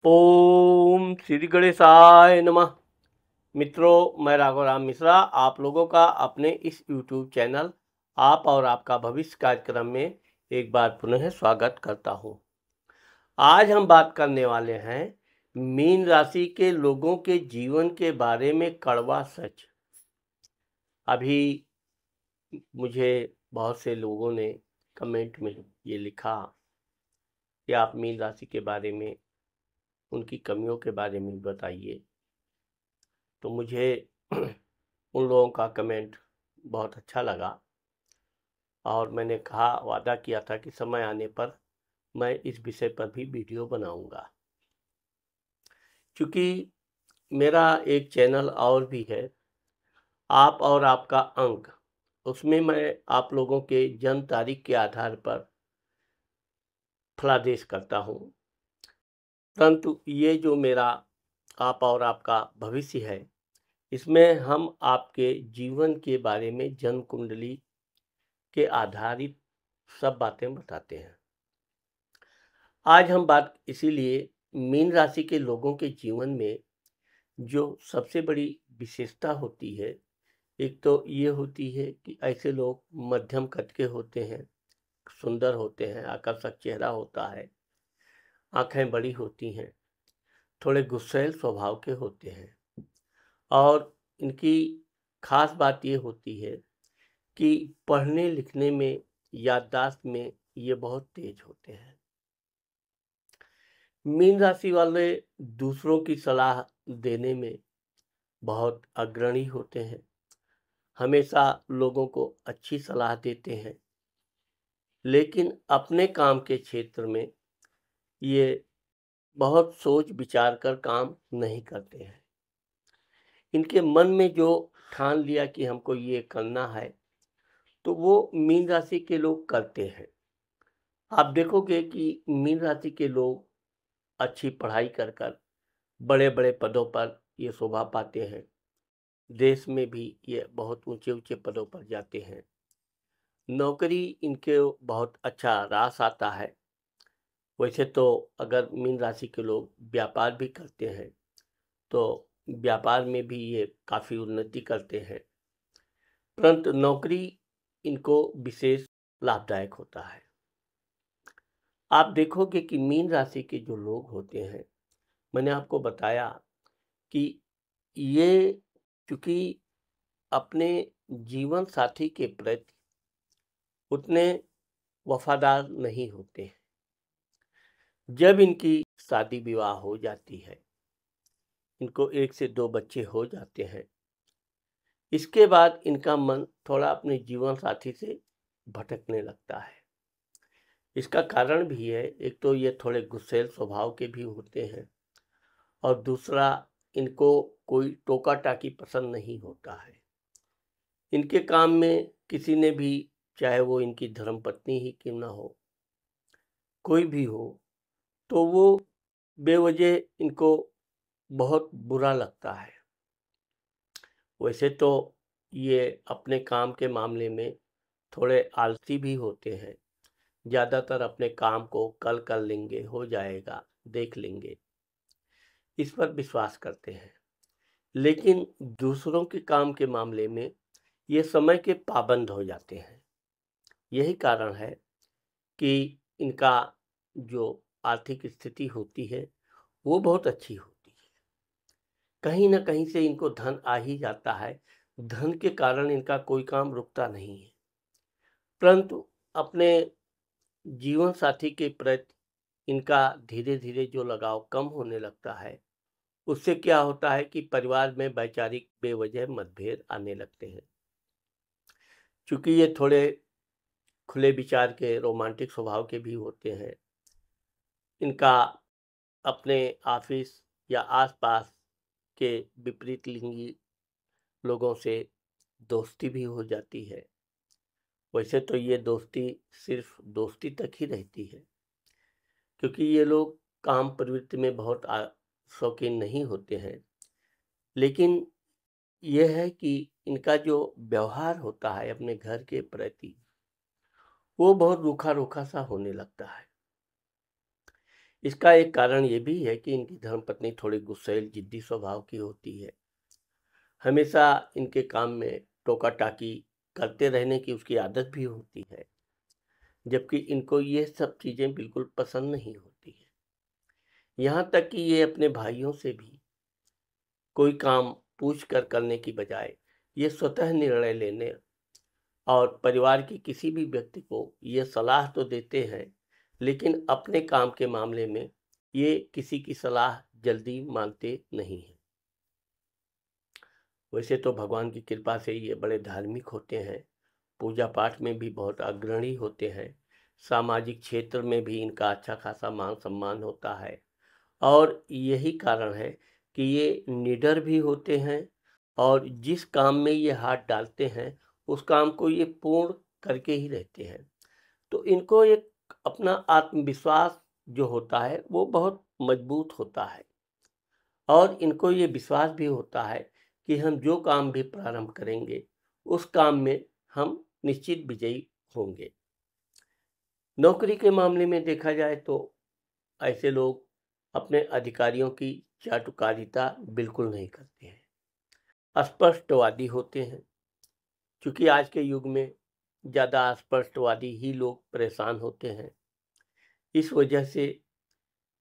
ओम श्री गणेशाय नमः। मित्रों, मैं राघव राम मिश्रा आप लोगों का अपने इस YouTube चैनल आप और आपका भविष्य कार्यक्रम में एक बार पुनः स्वागत करता हूं। आज हम बात करने वाले हैं मीन राशि के लोगों के जीवन के बारे में कड़वा सच। अभी मुझे बहुत से लोगों ने कमेंट में ये लिखा कि आप मीन राशि के बारे में, उनकी कमियों के बारे में बताइए। तो मुझे उन लोगों का कमेंट बहुत अच्छा लगा और मैंने कहा, वादा किया था कि समय आने पर मैं इस विषय पर भी वीडियो बनाऊंगा। क्योंकि मेरा एक चैनल और भी है, आप और आपका अंक, उसमें मैं आप लोगों के जन्म तारीख के आधार पर फलादेश करता हूं। परंतु ये जो मेरा आप और आपका भविष्य है, इसमें हम आपके जीवन के बारे में जन्म कुंडली के आधारित सब बातें बताते हैं। आज हम बात इसीलिए मीन राशि के लोगों के जीवन में जो सबसे बड़ी विशेषता होती है, एक तो ये होती है कि ऐसे लोग मध्यम कद के होते हैं, सुंदर होते हैं, आकर्षक चेहरा होता है, आंखें बड़ी होती हैं, थोड़े गुस्सैल स्वभाव के होते हैं और इनकी खास बात ये होती है कि पढ़ने लिखने में, याददाश्त में ये बहुत तेज होते हैं। मीन राशि वाले दूसरों की सलाह देने में बहुत अग्रणी होते हैं, हमेशा लोगों को अच्छी सलाह देते हैं, लेकिन अपने काम के क्षेत्र में ये बहुत सोच विचार कर काम नहीं करते हैं। इनके मन में जो ठान लिया कि हमको ये करना है, तो वो मीन राशि के लोग करते हैं। आप देखोगे कि मीन राशि के लोग अच्छी पढ़ाई कर बड़े बड़े पदों पर ये शोभा पाते हैं। देश में भी ये बहुत ऊंचे ऊंचे पदों पर जाते हैं। नौकरी इनके बहुत अच्छा रास आता है। वैसे तो अगर मीन राशि के लोग व्यापार भी करते हैं तो व्यापार में भी ये काफ़ी उन्नति करते हैं, परंतु नौकरी इनको विशेष लाभदायक होता है। आप देखोगे कि मीन राशि के जो लोग होते हैं, मैंने आपको बताया कि ये चूंकि अपने जीवन साथी के प्रति उतने वफादार नहीं होते हैं। जब इनकी शादी विवाह हो जाती है, इनको 1 से 2 बच्चे हो जाते हैं, इसके बाद इनका मन थोड़ा अपने जीवन साथी से भटकने लगता है। इसका कारण भी है, एक तो ये थोड़े गुस्सैल स्वभाव के भी होते हैं और दूसरा इनको कोई टोका-टाकी पसंद नहीं होता है। इनके काम में किसी ने भी, चाहे वो इनकी धर्मपत्नी ही क्यों ना हो, कोई भी हो, तो वो बेवजह इनको बहुत बुरा लगता है। वैसे तो ये अपने काम के मामले में थोड़े आलसी भी होते हैं। ज़्यादातर अपने काम को कल कर लेंगे, हो जाएगा, देख लेंगे, इस पर विश्वास करते हैं। लेकिन दूसरों के काम के मामले में ये समय के पाबंद हो जाते हैं। यही कारण है कि इनका जो आर्थिक स्थिति होती है, वो बहुत अच्छी होती है। कहीं न कहीं से इनको धन आ ही जाता है। धन के कारण इनका कोई काम रुकता नहीं है। परंतु अपने जीवन साथी के प्रति इनका धीरे-धीरे जो लगाव कम होने लगता है, उससे क्या होता है कि परिवार में वैचारिक बेवजह मतभेद आने लगते हैं। चूँकि ये थोड़े खुले विचार के, रोमांटिक स्वभाव के भी होते हैं, इनका अपने ऑफिस या आस-पास के विपरीत लिंगी लोगों से दोस्ती भी हो जाती है। वैसे तो ये दोस्ती सिर्फ दोस्ती तक ही रहती है, क्योंकि ये लोग काम प्रवृत्ति में बहुत शौकीन नहीं होते हैं। लेकिन ये है कि इनका जो व्यवहार होता है अपने घर के प्रति, वो बहुत रूखा-रूखा सा होने लगता है। इसका एक कारण ये भी है कि इनकी धर्मपत्नी थोड़ी गुस्सैल जिद्दी स्वभाव की होती है। हमेशा इनके काम में टोका-टाकी करते रहने की उसकी आदत भी होती है, जबकि इनको ये सब चीज़ें बिल्कुल पसंद नहीं होती हैं। यहाँ तक कि ये अपने भाइयों से भी कोई काम पूछ कर करने की बजाय ये स्वतः निर्णय लेने और परिवार के किसी भी व्यक्ति को ये सलाह तो देते हैं, लेकिन अपने काम के मामले में ये किसी की सलाह जल्दी मानते नहीं हैं। वैसे तो भगवान की कृपा से ये बड़े धार्मिक होते हैं, पूजा पाठ में भी बहुत अग्रणी होते हैं, सामाजिक क्षेत्र में भी इनका अच्छा खासा मान सम्मान होता है और यही कारण है कि ये निडर भी होते हैं और जिस काम में ये हाथ डालते हैं उस काम को ये पूर्ण करके ही रहते हैं। तो इनको एक अपना आत्मविश्वास जो होता है वो बहुत मजबूत होता है और इनको ये विश्वास भी होता है कि हम जो काम भी प्रारंभ करेंगे उस काम में हम निश्चित विजयी होंगे। नौकरी के मामले में देखा जाए तो ऐसे लोग अपने अधिकारियों की चाटुकारिता बिल्कुल नहीं करते हैं, स्पष्टवादी होते हैं। क्योंकि आज के युग में ज़्यादा स्पष्टवादी ही लोग परेशान होते हैं, इस वजह से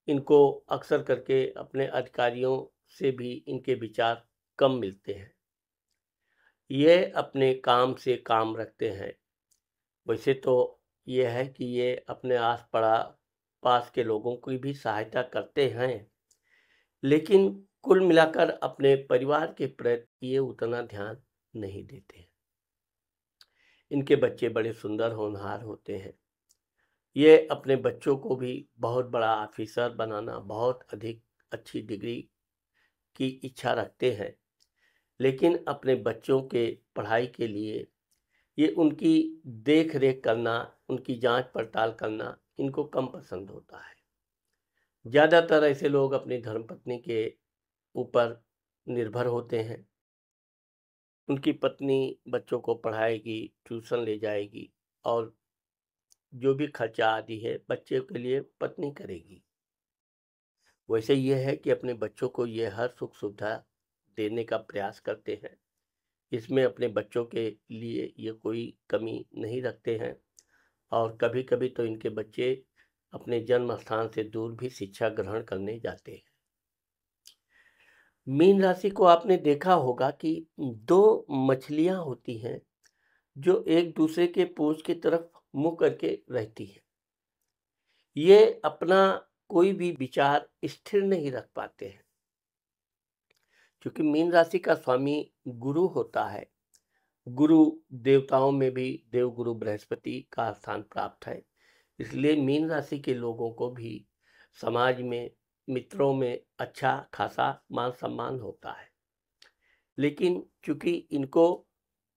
इनको अक्सर करके अपने अधिकारियों से भी इनके विचार कम मिलते हैं। ये अपने काम से काम रखते हैं। वैसे तो ये है कि ये अपने आस पड़ा पास के लोगों की भी सहायता करते हैं, लेकिन कुल मिलाकर अपने परिवार के प्रति ये उतना ध्यान नहीं देते हैं। इनके बच्चे बड़े सुंदर होनहार होते हैं। ये अपने बच्चों को भी बहुत बड़ा ऑफिसर बनाना, बहुत अधिक अच्छी डिग्री की इच्छा रखते हैं, लेकिन अपने बच्चों के पढ़ाई के लिए ये उनकी देख रेख करना, उनकी जांच पड़ताल करना इनको कम पसंद होता है। ज़्यादातर ऐसे लोग अपनी धर्मपत्नी के ऊपर निर्भर होते हैं। उनकी पत्नी बच्चों को पढ़ाएगी, ट्यूशन ले जाएगी और जो भी खर्चा आदि है बच्चे के लिए पत्नी करेगी। वैसे ये है कि अपने बच्चों को ये हर सुख सुविधा देने का प्रयास करते हैं। इसमें अपने बच्चों के लिए ये कोई कमी नहीं रखते हैं और कभी-कभी तो इनके बच्चे अपने जन्म स्थान से दूर भी शिक्षा ग्रहण करने जाते हैं। मीन राशि को आपने देखा होगा कि दो मछलियां होती हैं जो एक दूसरे के पूंछ की तरफ मुंह करके रहती हैं। ये अपना कोई भी विचार स्थिर नहीं रख पाते हैं, क्योंकि मीन राशि का स्वामी गुरु होता है। गुरु देवताओं में भी देवगुरु बृहस्पति का स्थान प्राप्त है। इसलिए मीन राशि के लोगों को भी समाज में, मित्रों में अच्छा खासा मान सम्मान होता है, लेकिन चूंकि इनको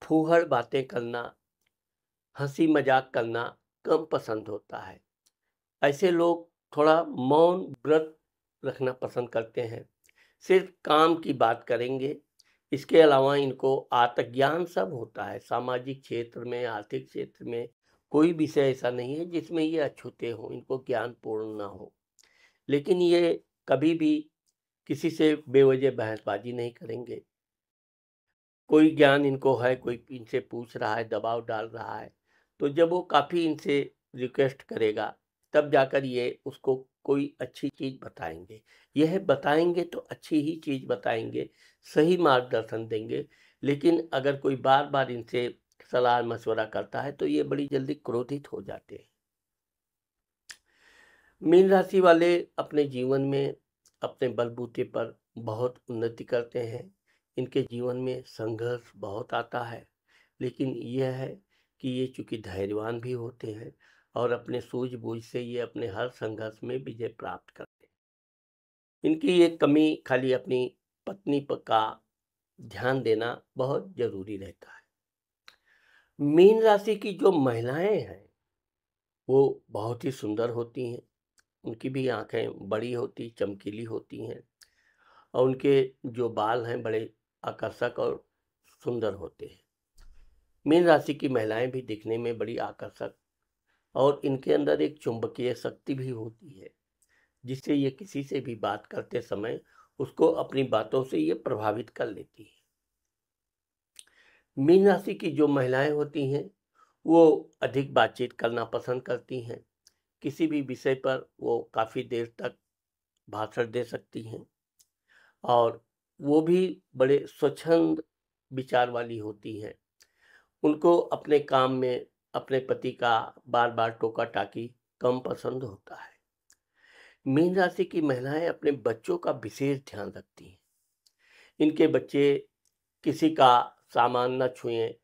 फूहड़ बातें करना, हंसी मजाक करना कम पसंद होता है। ऐसे लोग थोड़ा मौन व्रत रखना पसंद करते हैं, सिर्फ काम की बात करेंगे। इसके अलावा इनको आत्मज्ञान सब होता है। सामाजिक क्षेत्र में, आर्थिक क्षेत्र में कोई विषय ऐसा नहीं है जिसमें ये अछूते हों, इनको ज्ञान पूर्ण ना हो। लेकिन ये कभी भी किसी से बेवजह बहसबाजी नहीं करेंगे। कोई ज्ञान इनको है, कोई इनसे पूछ रहा है, दबाव डाल रहा है, तो जब वो काफ़ी इनसे रिक्वेस्ट करेगा तब जाकर ये उसको कोई अच्छी चीज़ बताएंगे। यह बताएंगे तो अच्छी ही चीज़ बताएंगे, सही मार्गदर्शन देंगे। लेकिन अगर कोई बार बार इनसे सलाह मशवरा करता है तो ये बड़ी जल्दी क्रोधित हो जाते हैं। मीन राशि वाले अपने जीवन में अपने बलबूते पर बहुत उन्नति करते हैं। इनके जीवन में संघर्ष बहुत आता है, लेकिन यह है कि ये चूंकि धैर्यवान भी होते हैं और अपने सूझबूझ से ये अपने हर संघर्ष में विजय प्राप्त करते हैं। इनकी ये कमी खाली अपनी पत्नी पर का ध्यान देना बहुत जरूरी रहता है। मीन राशि की जो महिलाएं हैं वो बहुत ही सुंदर होती हैं। उनकी भी आंखें बड़ी होती, चमकीली होती हैं और उनके जो बाल हैं बड़े आकर्षक और सुंदर होते हैं। मीन राशि की महिलाएं भी दिखने में बड़ी आकर्षक और इनके अंदर एक चुंबकीय शक्ति भी होती है। जिससे ये किसी से भी बात करते समय उसको अपनी बातों से ये प्रभावित कर लेती है। मीन राशि की जो महिलाएं होती हैं वो अधिक बातचीत करना पसंद करती हैं। किसी भी विषय पर वो काफ़ी देर तक भाषण दे सकती हैं और वो भी बड़े स्वच्छंद विचार वाली होती हैं। उनको अपने काम में अपने पति का बार बार टोका टाकी कम पसंद होता है। मीन राशि की महिलाएं अपने बच्चों का विशेष ध्यान रखती हैं। इनके बच्चे किसी का सामान न छुएं,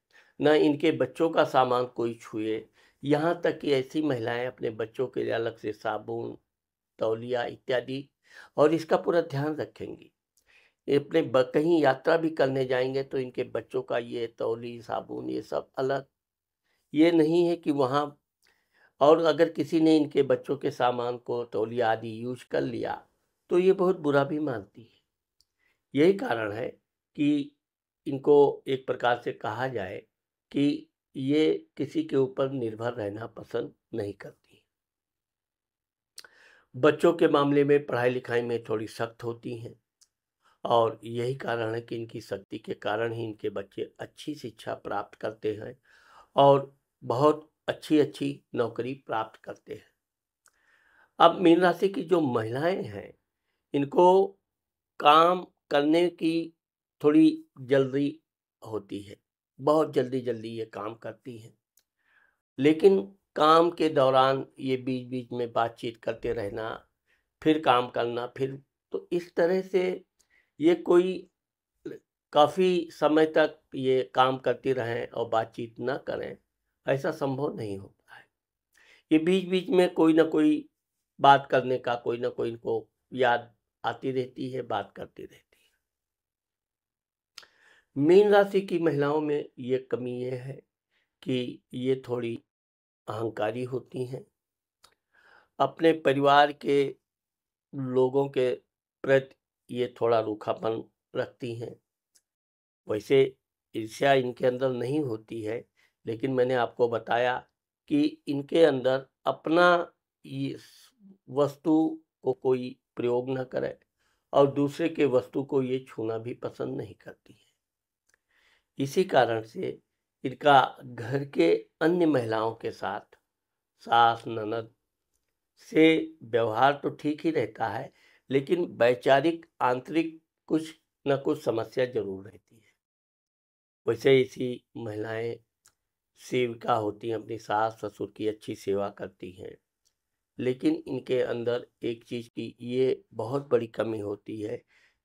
न इनके बच्चों का सामान कोई छुए। यहाँ तक कि ऐसी महिलाएं अपने बच्चों के लिए अलग से साबुन, तौलिया इत्यादि और इसका पूरा ध्यान रखेंगी। ये अपने कहीं यात्रा भी करने जाएंगे तो इनके बच्चों का ये तौली, साबुन ये सब अलग। ये नहीं है कि वहाँ और अगर किसी ने इनके बच्चों के सामान को तौलिया आदि यूज कर लिया तो ये बहुत बुरा भी मानती है। यही कारण है कि इनको एक प्रकार से कहा जाए कि ये किसी के ऊपर निर्भर रहना पसंद नहीं करती। बच्चों के मामले में पढ़ाई लिखाई में थोड़ी सख्त होती हैं और यही कारण है कि इनकी शक्ति के कारण ही इनके बच्चे अच्छी शिक्षा प्राप्त करते हैं और बहुत अच्छी अच्छी नौकरी प्राप्त करते हैं। अब मीन राशि की जो महिलाएं हैं इनको काम करने की थोड़ी जल्दी होती है। बहुत जल्दी जल्दी ये काम करती हैं, लेकिन काम के दौरान ये बीच बीच में बातचीत करते रहना, फिर काम करना, फिर तो इस तरह से ये कोई काफ़ी समय तक ये काम करती रहें और बातचीत न करें, ऐसा संभव नहीं होता है। ये बीच-बीच में कोई न कोई बात करने का कोई न कोई इनको याद आती रहती है, बात करती रहती है। मीन राशि की महिलाओं में ये कमी ये है कि ये थोड़ी अहंकारी होती हैं। अपने परिवार के लोगों के प्रति ये थोड़ा रूखापन रखती हैं। वैसे ईर्ष्या इनके अंदर नहीं होती है, लेकिन मैंने आपको बताया कि इनके अंदर अपना ये वस्तु को कोई प्रयोग न करे और दूसरे के वस्तु को ये छूना भी पसंद नहीं करती है। इसी कारण से इनका घर के अन्य महिलाओं के साथ, सास, ननद से व्यवहार तो ठीक ही रहता है, लेकिन वैचारिक आंतरिक कुछ न कुछ समस्या जरूर रहती है। वैसे ऐसी महिलाएं सेविका होती हैं, अपनी सास ससुर की अच्छी सेवा करती हैं, लेकिन इनके अंदर एक चीज़ की ये बहुत बड़ी कमी होती है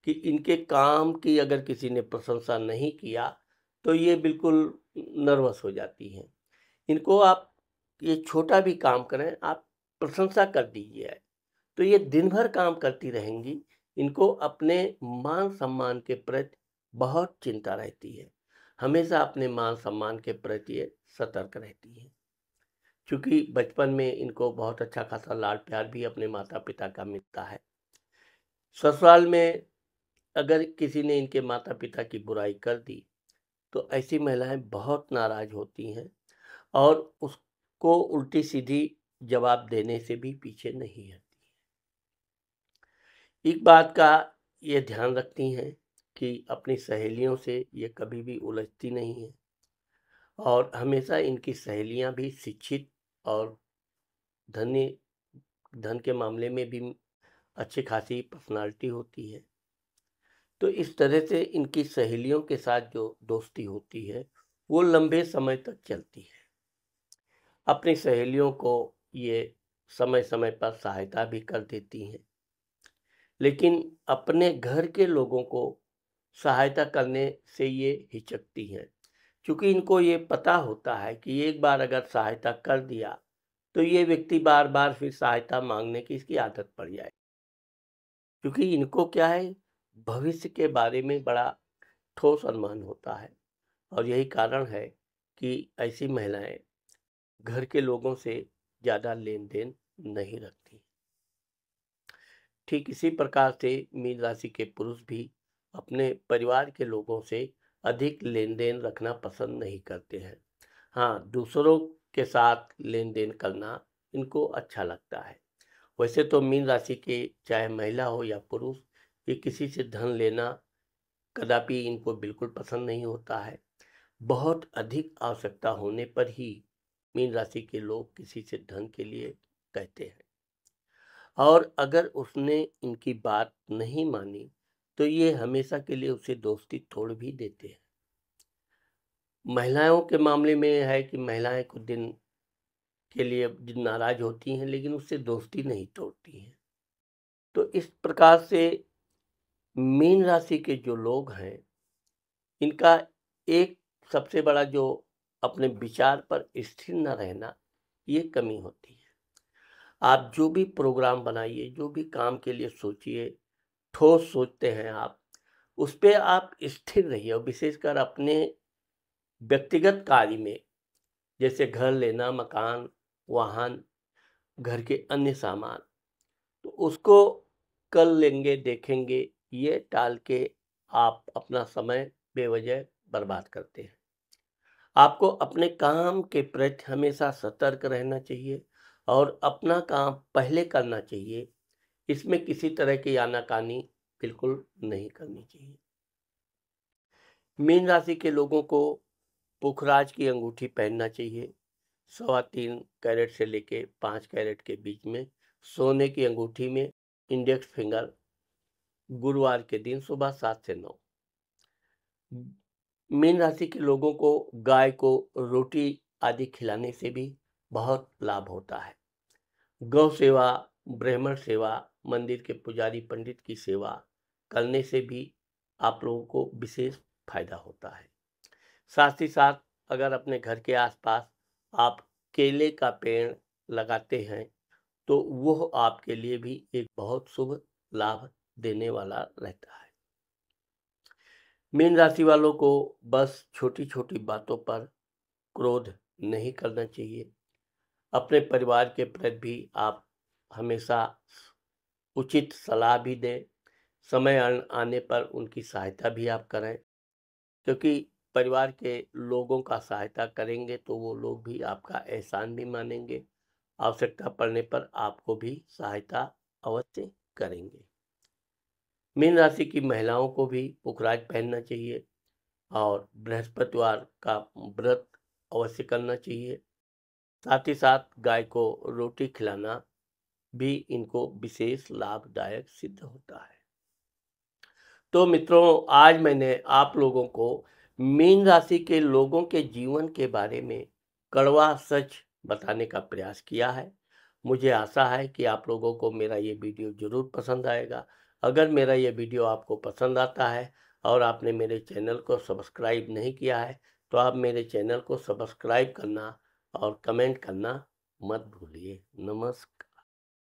कि इनके काम की अगर किसी ने प्रशंसा नहीं किया तो ये बिल्कुल नर्वस हो जाती हैं। इनको आप ये छोटा भी काम करें, आप प्रशंसा कर दीजिए, तो ये दिन भर काम करती रहेंगी। इनको अपने मान सम्मान के प्रति बहुत चिंता रहती है। हमेशा अपने मान सम्मान के प्रति ये सतर्क रहती है। चूँकि बचपन में इनको बहुत अच्छा खासा लाड प्यार भी अपने माता-पिता का मिलता है। ससुराल में अगर किसी ने इनके माता-पिता की बुराई कर दी, तो ऐसी महिलाएँ बहुत नाराज़ होती हैं और उसको उल्टी-सीधी जवाब देने से भी पीछे नहीं हटती। एक बात का ये ध्यान रखती हैं कि अपनी सहेलियों से ये कभी भी उलझती नहीं हैं और हमेशा इनकी सहेलियाँ भी शिक्षित और धनी धन के मामले में भी अच्छी खासी पर्सनालिटी होती है। तो इस तरह से इनकी सहेलियों के साथ जो दोस्ती होती है वो लंबे समय तक चलती है। अपनी सहेलियों को ये समय समय पर सहायता भी कर देती हैं, लेकिन अपने घर के लोगों को सहायता करने से ये हिचकती हैं। क्योंकि इनको ये पता होता है कि एक बार अगर सहायता कर दिया तो ये व्यक्ति बार बार फिर सहायता मांगने की इसकी आदत पड़ जाए। क्योंकि इनको क्या है, भविष्य के बारे में बड़ा ठोस अनुमान होता है और यही कारण है कि ऐसी महिलाएं घर के लोगों से ज़्यादा लेन देन नहीं रखती। ठीक इसी प्रकार से मीन राशि के पुरुष भी अपने परिवार के लोगों से अधिक लेन देन रखना पसंद नहीं करते हैं। हाँ, दूसरों के साथ लेन देन करना इनको अच्छा लगता है। वैसे तो मीन राशि के चाहे महिला हो या पुरुष, ये किसी से धन लेना कदापि इनको बिल्कुल पसंद नहीं होता है। बहुत अधिक आवश्यकता होने पर ही मीन राशि के लोग किसी से धन के लिए कहते हैं, और अगर उसने इनकी बात नहीं मानी तो ये हमेशा के लिए उसे दोस्ती तोड़ भी देते हैं। महिलाओं के मामले में है कि महिलाएं कुछ दिन के लिए नाराज होती हैं, लेकिन उससे दोस्ती नहीं तोड़ती हैं। तो इस प्रकार से मीन राशि के जो लोग हैं, इनका एक सबसे बड़ा जो अपने विचार पर स्थिर न रहना, ये कमी होती है। आप जो भी प्रोग्राम बनाइए, जो भी काम के लिए सोचिए, ठोस सोचते हैं आप, उस पे आप स्थिर रहिए, और विशेषकर अपने व्यक्तिगत कार्य में, जैसे घर लेना, मकान, वाहन, घर के अन्य सामान, तो उसको कल लेंगे, देखेंगे, ये टाल के आप अपना समय बेवजह बर्बाद करते हैं। आपको अपने काम के प्रति हमेशा सतर्क रहना चाहिए और अपना काम पहले करना चाहिए। इसमें किसी तरह की आनाकानी बिल्कुल नहीं करनी चाहिए। मीन राशि के लोगों को पुखराज की अंगूठी पहनना चाहिए। 3.25 कैरेट से लेके 5 कैरेट के बीच में सोने की अंगूठी में इंडेक्स फिंगर, गुरुवार के दिन सुबह 7 से 9। मीन राशि के लोगों को गाय को रोटी आदि खिलाने से भी बहुत लाभ होता है। गौ सेवा, ब्राह्मण सेवा, मंदिर के पुजारी पंडित की सेवा करने से भी आप लोगों को विशेष फायदा होता है। साथ ही साथ अगर अपने घर के आसपास आप केले का पेड़ लगाते हैं तो वह आपके लिए भी एक बहुत शुभ लाभ देने वाला रहता है। मीन राशि वालों को बस छोटी छोटी बातों पर क्रोध नहीं करना चाहिए। अपने परिवार के प्रति भी आप हमेशा उचित सलाह भी दें, समय आने पर उनकी सहायता भी आप करें, क्योंकि परिवार के लोगों का सहायता करेंगे तो वो लोग भी आपका एहसान भी मानेंगे, आवश्यकता पड़ने पर आपको भी सहायता अवश्य करेंगे। मीन राशि की महिलाओं को भी पुखराज पहनना चाहिए और बृहस्पतिवार का व्रत अवश्य करना चाहिए। साथ ही साथ गाय को रोटी खिलाना भी इनको विशेष लाभदायक सिद्ध होता है। तो मित्रों, आज मैंने आप लोगों को मीन राशि के लोगों के जीवन के बारे में कड़वा सच बताने का प्रयास किया है। मुझे आशा है कि आप लोगों को मेरा ये वीडियो ज़रूर पसंद आएगा। अगर मेरा ये वीडियो आपको पसंद आता है और आपने मेरे चैनल को सब्सक्राइब नहीं किया है तो आप मेरे चैनल को सब्सक्राइब करना और कमेंट करना मत भूलिए। नमस्कार।